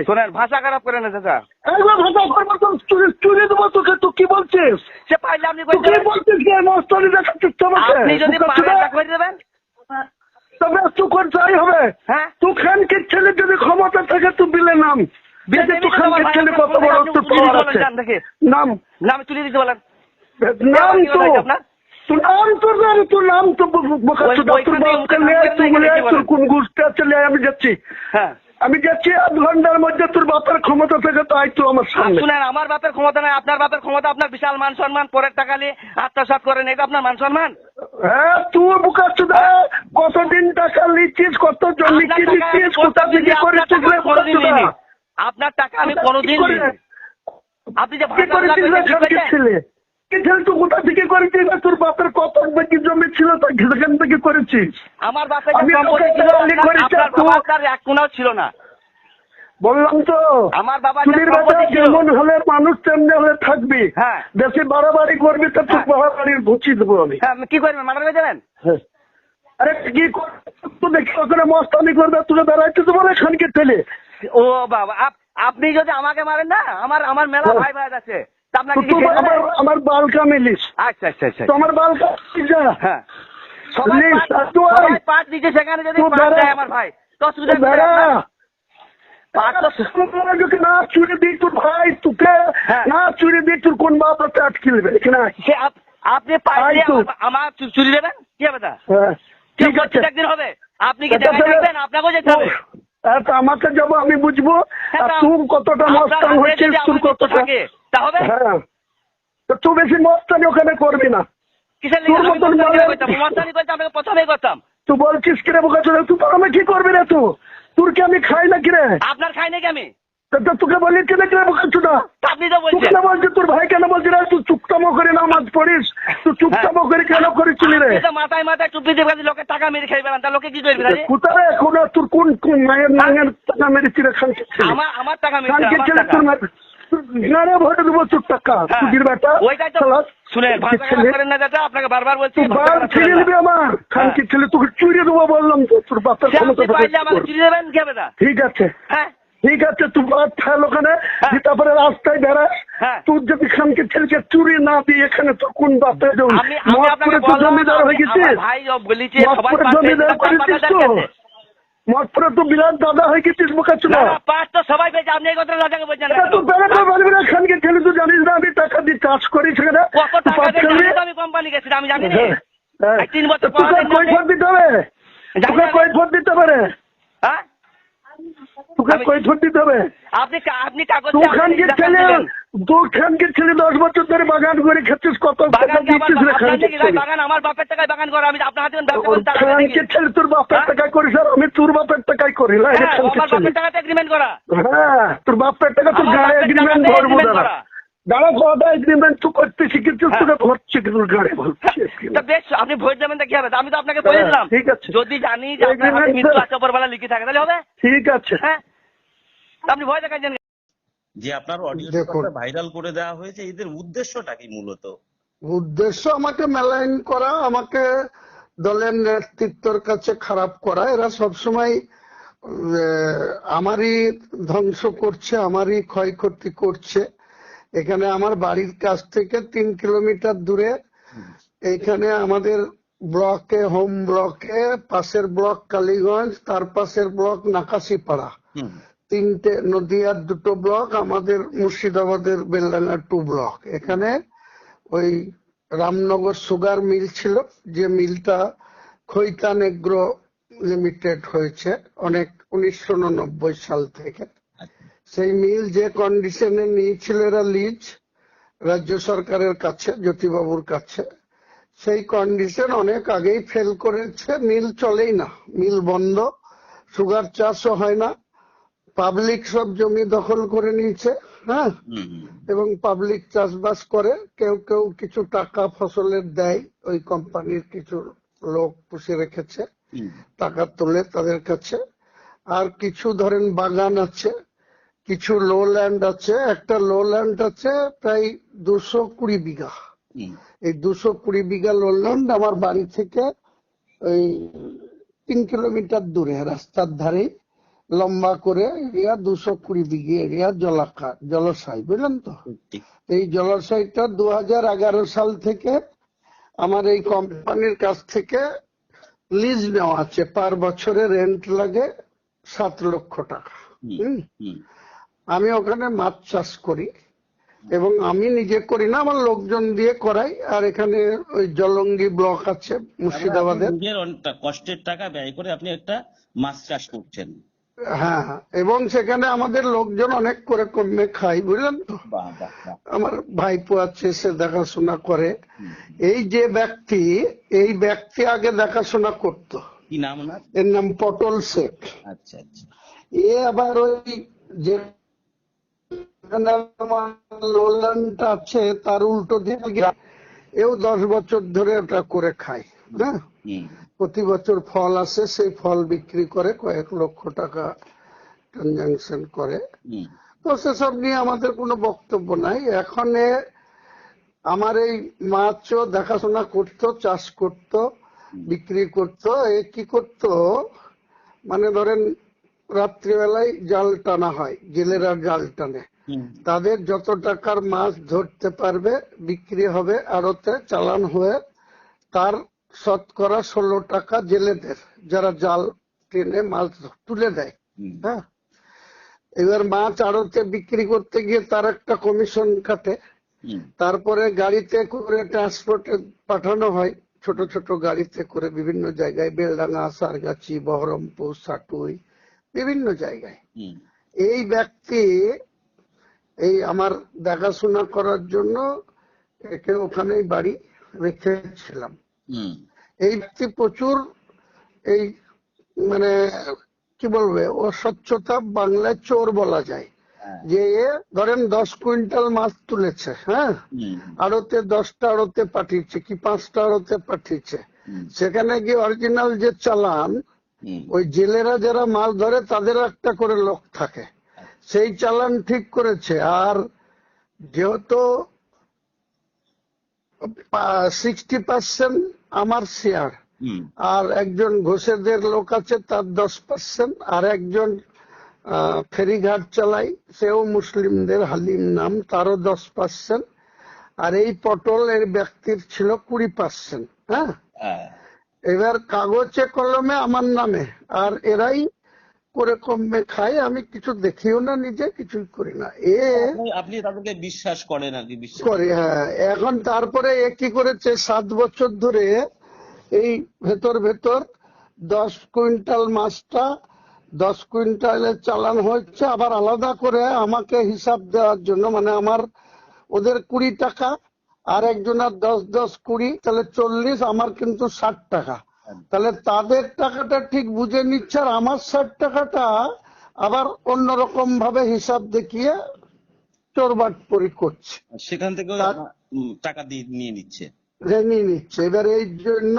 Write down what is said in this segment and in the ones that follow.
শোনেন, ভাষা খারাপ করে না চাচা। একবার ভাষা করবো তো চুরি দেবো তোকে। তুই কি বলছিস? সে পাইলে আপনি তুই কি বলছিস? মস্তানি দেখাচ্ছিস তোমাকে? আপনি যদি পারেন তা করে দেবেন। তবে তুই কোন চাই হবে? হ্যাঁ, তুই খানকে ছেলে যদি ক্ষমতা থাকে তুই বিলে নাম। তুই খানকে ছেলে কত বড় তোর পাওয়ার আছে। নাম নাম তুলে দিতে বলেন। নাম তো তোর নাম তোর নাম তোর নাম তো তোর কোন গোষ্ঠী আছে আমি যাচ্ছি। হ্যাঁ, আমি যাচ্ছি 8 ঘন্টার মধ্যে। তোর বাপের ক্ষমতা থেকে তো আয় তো আমার সামনে। শুনেন, আমার বাপের ক্ষমতা নাই, আপনার বাপের ক্ষমতা। আপনার বিশাল মান সম্মান, পরের টাকা নিয়ে আত্মসাৎ করেন, এটা আপনার মান সম্মান। হ্যাঁ, তুই বুকাচ্ছ কতদিন টাকা লিখিস, কত জন লিখিস, কোথা থেকে করেছিস? আপনার টাকা আমি কোনোদিন দিইনি। আপনি যে ছেলে তুই কোথা থেকে করেছিস? তোর বাপের কত জমি ছিল সেখান থেকে করেছিস? আমার বাপের সম্পত্তি ছিল, আপনার এক কোনাও ছিল না। বললাম তো আমার বাবা যেমন হলে মানুষ তেমনি হলে থাকবি। হ্যাঁ, বেশি বাড়াবাড়ি করবি তো তুই বাড়াবাড়ির ঘুচিয়ে দেবো আমি। হ্যাঁ, কি করবেন? মার্ডার করে দেবেন? আরে কি তুই দেখি ওখানে মস্তানি করবে, তুলে বেড়াইতে দেবো না খানকে ছেলে। ও বাবা, আপনি যদি আমাকে মারেন না, আমার মেলা ভাই ভাই আছে, আমার বালকা মিলিস। আচ্ছা আচ্ছা আচ্ছা, তোমার বালকা হ্যাঁ, সবাই পাট দিচ্ছে, সেখানে যদি আমার ভাই তো না চুরি দিই তোর ভাই তোকে, না চুরি দিই তোর কোন বাপ আটকে দেবে এখানে। আপনি আমার চুরি দেবেন? কি হবে তা? ঠিক আছে, একদিন হবে। আপনি কি দেখবেন? আপনাকেও যেতে হবে। আমাকে যাবো, আমি বুঝবো তুই কতটা মস্তান হয়েছিস, তোর কতটা। তাহলে তুই বেশি মস্তানি ওখানে করবি না। প্রথমেই করতাম। তুই বলছিস কিরে বোকা চলে, তুই আমি কি করবি রে? তোরকে আমি খাই না কিরে? আপনার খাই নাকি আমি? তোকে বলি কিনে কিনে বোকা চুদা? আপনি তো বলছেন বলছিস তোর ভাই কেন বলছিস রে? তুই চুপচামো করে নামাজ পড়িস, তুই চুপচামো করে কেন করেছিলি রে? মাথায় মাথায় টুপি দিয়ে লোকের টাকা মেরে খাই বেড়ান, তা লোকে কি করবি? কোথায় এখন তোর কোন মায়ের নাঙের টাকা মেরেছি রে? খানকে আমার টাকা মেরে ভোটে দেবো তোর টাকা চুদির বেটা। ওইটাই তো শুনেন, করেন না দাদা, আপনাকে বারবার বলছি ছেড়ে দিবি আমার খানকে ছেলে, তোকে চুরি দেবো বললাম তো। তোর বাপের চুরি দেবেন কি হবে না? ঠিক আছে, হ্যাঁ ঠিক আছে, তুই থাল ওখানে, তারপরে রাস্তায় বেড়াস। তুই যদি খানকে ছেলেকে চুরি না দিয়ে এখানে তোর কোন বাপে জমিদার হয়ে গেছিস? জমিদার করেছিস তো? মতপুরে তুই বিরাট দাদা হয়ে গেছিস বোকা চুদা। সবাই পেয়েছে, আপনি এই কথা রাজাকে বলছেন তুই বেড়াতে পারবি না খানকে ছেলে, তুই জানিস না আমি টাকা দিয়ে কাজ করি সেখানে। আমি কোম্পানি গেছি, আমি জানি 3 বছর কৈফত দিতে হবে, তোকে কৈফত দিতে পারে। হ্যাঁ, তোকে কৈফত দিতে হবে। আপনি কাগজ তুই খানকে ছেলে 10 বছর ধরে বাগান করে খেতেছিস, কত টাকা দিচ্ছিস রে খানকে ছেলে? বাগান আমার বাপের টাকায় বাগান করা, আমি আপনার হাতে খানকে ছেলে তোর বাপের টাকায় করিস আর আমি তোর বাপের টাকায় করি না? বাপের টাকাতে এগ্রিমেন্ট করা। হ্যাঁ, তোর বাপের টাকা তোর গায়ে এগ্রিমেন্ট ধরবো দাঁড়া দাঁড়া কটা এগ্রিমেন্ট তুই করতে শিখেছিস, তোকে ধরছি তোর গাড়ি বলছিস। বেশ, আপনি ভোট দেবেন কি হবে? আমি তো আপনাকে বলেছিলাম, ঠিক আছে, যদি জানি যে আপনার হাতে মৃত্যু আছে উপরবেলা লিখে থাকে তাহলে হবে। ঠিক আছে, হ্যাঁ, আপনি ভয় দেখাচ্ছেন যে আপনার অডিও ভাইরাল করে দেওয়া হয়েছে, এদের উদ্দেশ্যটা কি? মূলত উদ্দেশ্য আমাকে মেলাইন করা, আমাকে দলের নেতৃত্বের কাছে খারাপ করা। এরা সবসময় আমারই ধ্বংস করছে, আমারই ক্ষয়ক্ষতি করছে। এখানে আমার বাড়ির কাছ থেকে 3 কিলোমিটার দূরে এইখানে আমাদের ব্লকে, হোম ব্লকে, পাশের ব্লক কালীগঞ্জ, তার পাশের ব্লক নাকাশিপাড়া, 3টে, নদিয়ার 2টো ব্লক, আমাদের মুর্শিদাবাদের বেলডাঙ্গা 2 ব্লক। এখানে ওই রামনগর সুগার মিল ছিল, যে মিলটা খৈতান এগ্রো লিমিটেড হয়েছে অনেক 1989 সাল থেকে। সেই মিল যে কন্ডিশনে নিয়েছিল এরা লিজ রাজ্য সরকারের কাছে, জ্যোতিবাবুর কাছে, সেই কন্ডিশন অনেক আগেই ফেল করেছে। মিল চলেই না, মিল বন্ধ, সুগার চাষও হয় না, পাবলিক সব জমি দখল করে নিয়েছে। হ্যাঁ, এবং পাবলিক চাষবাস করে, কেউ কেউ কিছু টাকা ফসলের দেয়, ওই কোম্পানির কিছু লোক পুষে রেখেছে, টাকা তোলে তাদের কাছে। আর কিছু ধরেন বাগান আছে, কিছু লো ল্যান্ড আছে। একটা লো ল্যান্ড আছে প্রায় 220 বিঘা। এই 220 বিঘা লো ল্যান্ড আমার বাড়ি থেকে ওই 3 কিলোমিটার দূরে রাস্তার ধারে লম্বা করে এরিয়া 220 বিঘে এরিয়া জলাশয়, বুঝলেন তো। এই জলাশয়টা 2011 সাল থেকে আমার এই কোম্পানির কাছ থেকে লিজ নেওয়া আছে। পার বছরে রেন্ট লাগে 7 লক্ষ টাকা। আমি ওখানে মাছ চাষ করি, এবং আমি নিজে করি না, আমার লোকজন দিয়ে করাই। আর এখানে ওই জলঙ্গি ব্লক আছে মুর্শিদাবাদের, কষ্টের টাকা ব্যয় করে আপনি একটা মাছ চাষ করছেন। হ্যাঁ, এবং সেখানে আমাদের লোকজন অনেক করে কমে খাই, বুঝলেন তো। আমার ভাইপো আছে, সে দেখাশোনা করে। এই যে ব্যক্তি, এই ব্যক্তি আগে দেখাশোনা করত। কি নাম ওনার? এর নাম পটল শেখ। আচ্ছা আচ্ছা। এ আবার ওই যে লোলানটা আছে তার উল্টো দিকে এও 10 বছর ধরে ওটা করে খায়। হ্যাঁ, প্রতি বছর ফল আসে, সেই ফল বিক্রি করে কয়েক লক্ষ টাকা ট্রানজাকশন করে। তো সেসব নিয়ে আমাদের কোনো বক্তব্য নাই। এখন আমার এই মাছও দেখাশোনা করতো, চাষ করতো, বিক্রি করতো। এ কি করতো, মানে ধরেন রাত্রিবেলায় জাল টানা হয়, জেলেরা জাল টানে, তাদের যত টাকার মাছ ধরতে পারবে বিক্রি হবে আড়তে, চালান হয়ে তার শতকরা 16 টাকা জেলেদের, যারা জাল টেনে মাছ তুলে দেয়। হ্যাঁ, এবার মাছ আড়তে বিক্রি করতে গিয়ে তার একটা কমিশন কাটে। তারপরে গাড়িতে করে ট্রান্সপোর্টে পাঠানো হয়, ছোট ছোট গাড়িতে করে বিভিন্ন জায়গায়, বেলডাঙ্গা, সারগাছি, বহরমপুর, সাটুই, বিভিন্ন জায়গায়। এই ব্যক্তি এই আমার দেখাশোনা করার জন্য একে ওখানেই বাড়ি রেখেছিলাম। এই ব্যক্তি প্রচুর এই মানে কি বলবে, অস্বচ্ছতা, বাংলায় চোর বলা যায়। যে ধরেন 10 কুইন্টাল মাছ তুলেছে, হ্যাঁ, আড়তে 10টা আড়তে পাঠিয়েছে কি 5টা আড়তে পাঠিয়েছে, সেখানে গিয়ে অরিজিনাল যে চালান, ওই জেলেরা যারা মাছ ধরে তাদের একটা করে লোক থাকে, সেই চালান ঠিক করেছে। আর যেহেতু 60% আমার শেয়ার, আর একজন ঘোষেদের লোক আছে তার 10%, আর একজন ফেরিঘাট চালাই, সেও মুসলিমদের, হালিম নাম, তারও 10%, আর এই পটল এর ব্যক্তির ছিল 20%। হ্যাঁ, এবার কাগজে কলমে আমার নামে, আর এরাই করে কমে খায়। আমি কিছু দেখিও না, নিজে কিছুই করি না। আপনি তাদেরকে বিশ্বাস করেন আর কি? বিশ্বাস করি, হ্যাঁ। এখন তারপরে এ কি করেছে, 7 বছর ধরে এই ভেতর 10 কুইন্টাল মাছটা 10 কুইন্টালের চালান হচ্ছে, আবার আলাদা করে আমাকে হিসাব দেওয়ার জন্য, মানে আমার ওদের 20 টাকা, আর একজনের 10, 20, তাহলে 40, আমার কিন্তু 60 টাকা। তাহলে তাদের টাকাটা ঠিক বুঝে নিচ্ছে, আর আমার 60 টাকাটা আবার অন্যরকম ভাবে হিসাব দেখিয়ে চোরবাটপরি করছে, সেখান থেকে টাকা দিয়ে নিয়ে নিচ্ছে। এবার এই জন্য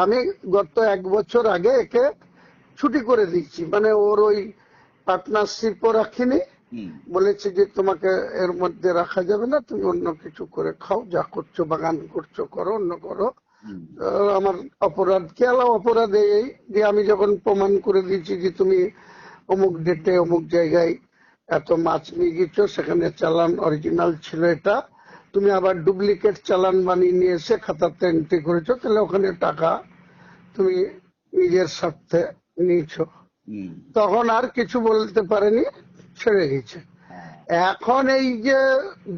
আমি গত 1 বছর আগে একে ছুটি করে দিচ্ছি, মানে ওর ওই পার্টনারশিপও রাখিনি, বলেছে যে তোমাকে এর মধ্যে রাখা যাবে না, তুমি অন্য কিছু করে খাও, যা করছো বাগান করছো করো, অন্য করো। আমার অপরাধ কি? অপরাধ এই যে আমি যখন প্রমাণ করে দিয়েছি যে তুমি অমুক ডেটে অমুক জায়গায় এত মাছ নিয়ে গেছো, সেখানে চালান অরিজিনাল ছিল এটা, তুমি আবার ডুপ্লিকেট চালান বানিয়ে নিয়ে এসে খাতাতে এন্ট্রি করেছো, তাহলে ওখানে টাকা তুমি নিজের স্বার্থে নিয়েছো। তখন আর কিছু বলতে পারেনি, ছেড়ে গেছে। এখন এই যে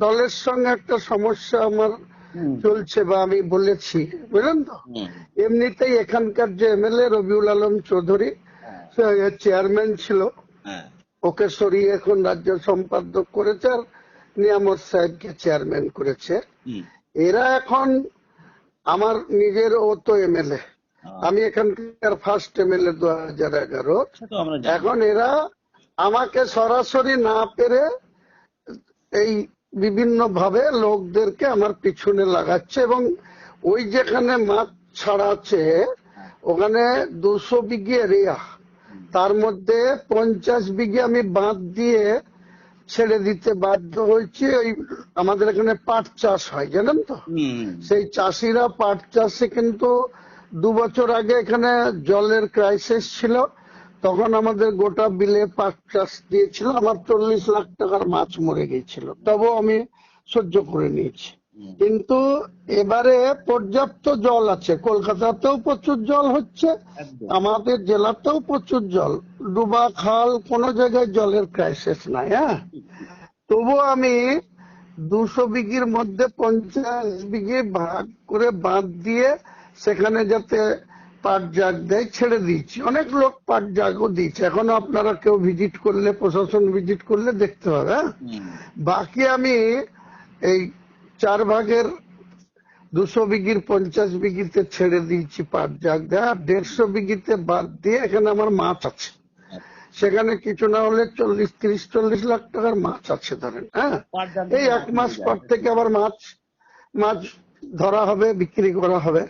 দলের সঙ্গে একটা সমস্যা আমার চলছে, বা আমি বলেছি, বুঝলেন তো। এমনিতেই এখানকার যে এমএলএ রবিউল আলম চৌধুরী, চেয়ারম্যান ছিল, ওকে সরিয়ে এখন রাজ্য সম্পাদক করেছে, আর নিয়ামত সাহেবকে চেয়ারম্যান করেছে। এরা এখন আমার নিজের, ও তো এমএলএ, আমি এখানকার ফার্স্ট এমএলএ 2011। এখন এরা আমাকে সরাসরি না পেরে এই বিভিন্ন ভাবে লোকদেরকে আমার পিছনে লাগাচ্ছে, এবং ওই যেখানে মাছ ছাড়া আছে ওখানে 200 বিঘে এরিয়া, তার মধ্যে 50 বিঘে আমি বাঁধ দিয়ে ছেড়ে দিতে বাধ্য হয়েছি। ওই আমাদের এখানে পাট চাষ হয়, জানেন তো, সেই চাষিরা পাট চাষে কিন্তু 2 বছর আগে এখানে জলের ক্রাইসিস ছিল, তখন আমাদের গোটা বিলে পাট চাষ দিয়েছিল, আমার 40 লাখ টাকার মাছ মরে গিয়েছিল, তবুও আমি সহ্য করে নিয়েছি। কিন্তু এবারে পর্যাপ্ত জল আছে, কলকাতাতেও প্রচুর জল হচ্ছে, আমাদের জেলাতেও প্রচুর জল, ডুবা খাল, কোনো জায়গায় জলের ক্রাইসিস নাই। হ্যাঁ, তবু আমি 200 বিঘির মধ্যে 50 বিঘি ভাগ করে বাঁধ দিয়ে সেখানে যাতে পাট জাগ দেয় ছেড়ে দিয়েছি। অনেক লোক পাট জাগও দিয়েছে, এখনো আপনারা কেউ ভিজিট করলে, প্রশাসন ভিজিট করলে দেখতে হবে। বাকি আমি এই 4 ভাগের 200 বিঘির 50 বিঘিতে ছেড়ে দিয়েছি পাট জাগ দেয়, আর 150 বিঘিতে বাদ দিয়ে এখানে আমার মাছ আছে, সেখানে কিছু না হলে 30-40 লাখ টাকার মাছ আছে ধরেন। হ্যাঁ, এই 1 মাস পর থেকে আবার মাছ ধরা হবে, বিক্রি করা হবে।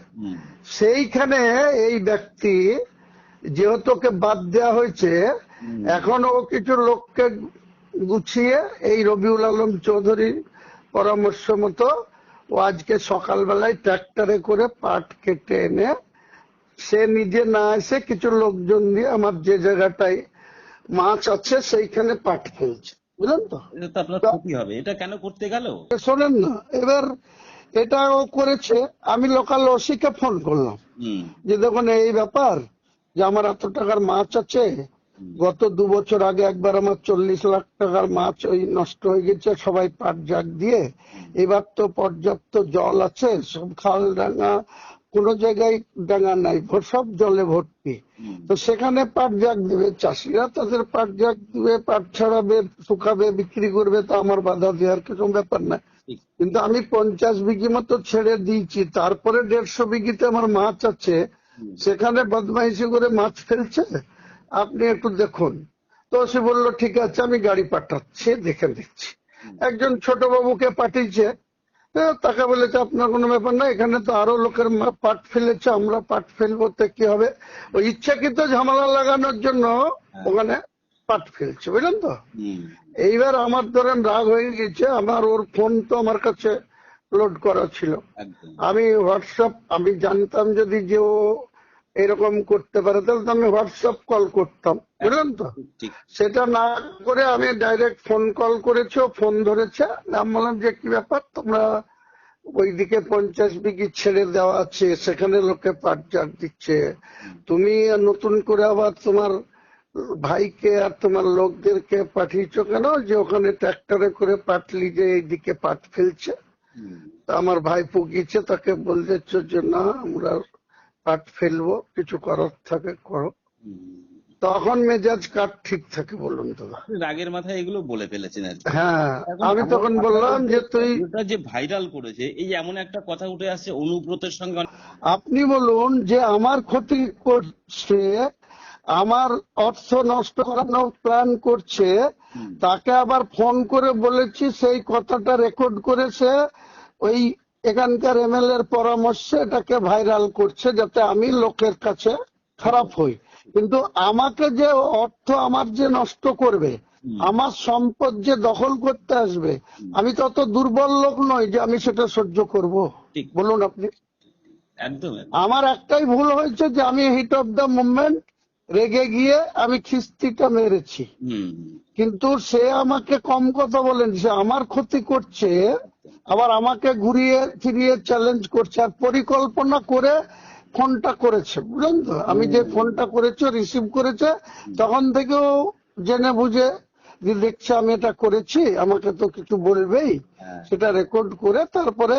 সেইখানে এই ব্যক্তি যেহেতু ওকে বাদ দেওয়া হয়েছে, এখন ও কিছু লোককে গুছিয়ে এই রবিউল আলম চৌধুরীর পরামর্শ মতো ও আজকে সকালবেলায় ট্রাক্টরে করে পাট কেটে এনে, সে নিজে না এসে কিছু লোকজন দিয়ে আমার যে জায়গাটায় মাছ আছে সেইখানে পাট ফেলছে, বুঝলেন তো? এটা তো আপনার ক্ষতি হবে, এটা কেন করতে গেল শোনেন না, এবার এটা ও করেছে, আমি লোকাল ওসিকে ফোন করলাম যে দেখুন এই ব্যাপার, যে আমার এত টাকার মাছ আছে, গত 2 বছর আগে একবার আমার 40 লাখ টাকার মাছ ওই নষ্ট হয়ে গেছে সবাই পাট জাগ দিয়ে, এবার তো পর্যাপ্ত জল আছে, সব খাল ডাঙ্গা, কোন জায়গায় ডাঙ্গা নাই, সব জলে ভর্তি, তো সেখানে পাট জাগ দেবে, চাষিরা তাদের পাট জাগ দিবে, পাট ছাড়াবে, শুকাবে, বিক্রি করবে, তো আমার বাধা দেওয়ার কিছু ব্যাপার না। কিন্তু আমি 50 বিঘি মতো ছেড়ে দিয়েছি, তারপরে 150 বিঘিতে আমার মাছ আছে, সেখানে বদমাইশি করে মাছ ফেলছে, আপনি একটু দেখুন। তো সে বললো ঠিক আছে আমি গাড়ি পাঠাচ্ছি, দেখে দিচ্ছি। একজন ছোট বাবুকে পাঠিয়েছে, তাকে বলেছে আপনার কোনো ব্যাপার না, এখানে তো আরো লোকের পাট ফেলেছে, আমরা পাট ফেলবো, তো কি হবে, ওই ইচ্ছাকৃত ঝামেলা লাগানোর জন্য ওখানে পাট ফেলছে, বুঝলেন তো? এইবার আমার ধরেন রাগ হয়ে গেছে, আমার ওর ফোন তো আমার কাছে লোড করা ছিল, আমি হোয়াটসঅ্যাপ, আমি জানতাম যদি যে ও এরকম করতে পারে তাহলে তো আমি হোয়াটসঅ্যাপ কল করতাম, বুঝলেন তো? সেটা না করে আমি ডাইরেক্ট ফোন কল করেছি, ও ফোন ধরেছে, আমি বললাম যে কি ব্যাপার, তোমরা ওইদিকে 50 বিঘি ছেড়ে দেওয়া আছে, সেখানে লোকে পাট জাগ দিচ্ছে, তুমি নতুন করে আবার তোমার ভাইকে আর তোমার লোকদেরকে পাঠিয়েছো কেন, যে ওখানে ট্রাক্টরে করে পাট লিজে এইদিকে পাট ফেলছে? তা আমার ভাই পুগিয়েছে, তাকে বলতেছ যে না আমরা পাট ফেলবো, কিছু করার থাকে করো, তখন মেজাজ কাট ঠিক থাকে, বলুন তো? রাগের মাথায় এগুলো বলে ফেলেছেন। হ্যাঁ, আমি তখন বললাম যে তুই যে ভাইরাল করেছে, এই এমন একটা কথা উঠে আসছে অনুব্রতের সঙ্গে, আপনি বলুন যে আমার ক্ষতি করছে, আমার অর্থ নষ্ট করানোর প্ল্যান করছে, তাকে আবার ফোন করে বলেছি, সেই কথাটা রেকর্ড করেছে, ওই এখানকার এমএলএ এর পরামর্শে এটাকে ভাইরাল করছে যাতে আমি লোকের কাছে খারাপ হই। কিন্তু আমাকে যে অর্থ আমার যে নষ্ট করবে, আমার সম্পদ যে দখল করতে আসবে, আমি তত দুর্বল লোক নই যে আমি সেটা সহ্য করব, বলুন আপনি? একদম। আমার একটাই ভুল হয়েছে যে আমি হিট অফ দ্য মুভমেন্ট রেগে গিয়ে আমি খিস্তিটা মেরেছি, কিন্তু সে আমাকে কম কথা বলেন, সে আমার ক্ষতি করছে, আবার আমাকে ঘুরিয়ে ফিরিয়ে চ্যালেঞ্জ করছে, আর পরিকল্পনা করে ফোনটা করেছে, বুঝলেন তো? আমি যে ফোনটা করেছি রিসিভ করেছে, তখন থেকেও জেনে বুঝে যে দেখছে আমি এটা করেছি, আমাকে তো কিছু বলবেই, সেটা রেকর্ড করে তারপরে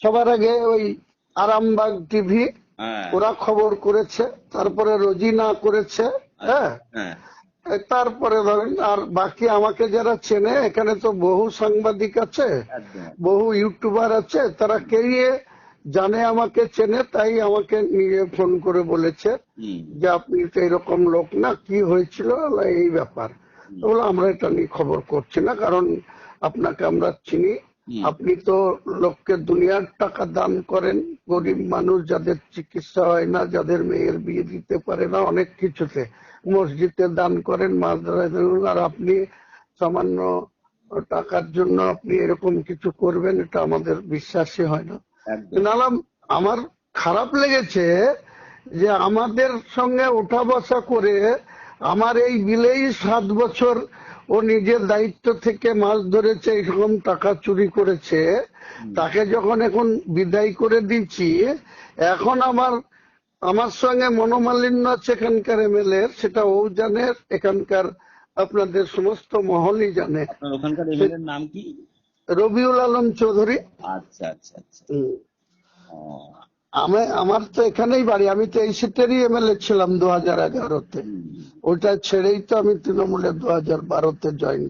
সবার আগে ওই আরামবাগ টিভি ওরা খবর করেছে, তারপরে রোজিনা করেছে, হ্যাঁ, তারপরে ধরেন আর বাকি আমাকে যারা চেনে, এখানে তো বহু সাংবাদিক আছে, বহু ইউটিউবার আছে, তারা কে জানে আমাকে চেনে, তাই আমাকে নিয়ে ফোন করে বলেছে যে আপনি তো এরকম লোক না, কি হয়েছিল এই ব্যাপার। তো বলে আমরা এটা নিয়ে খবর করছি না, কারণ আপনাকে আমরা চিনি, আপনি তো লোককে দুনিয়ার টাকা দান করেন, গরিব মানুষ যাদের চিকিৎসা হয় না, যাদের মেয়ের বিয়ে দিতে পারে না, অনেক কিছুতে মসজিদে দান করেন, মাদ্রাসায়, আর আপনি সামান্য টাকার জন্য আপনি এরকম কিছু করবেন, এটা আমাদের বিশ্বাসই হয় না। নালাম আমার খারাপ লেগেছে যে আমাদের সঙ্গে ওঠা বসা করে আমার এই বিলেই 7 বছর ও নিজের দায়িত্ব থেকে মাছ ধরেছে, এইরকম টাকা চুরি করেছে। তাকে যখন এখন বিদায় করে দিচ্ছি, এখন আমার সঙ্গে মনোমালিন্য আছে এখানকার এমএলএ, সেটা ও জানে, এখানকার আপনাদের সমস্ত মহলই জানে। আপনার ওখানকার এমএলএ এর নাম কি? রবিউল আলম চৌধুরী। আচ্ছা আচ্ছা আচ্ছা। আমার তো এখানেই বাড়ি, আমি তো এই সিটেরই এমএলএ ছিলাম 2011-তে। ওটা ছেড়েই তো আমি তৃণমূলে 2012-তে জয়েন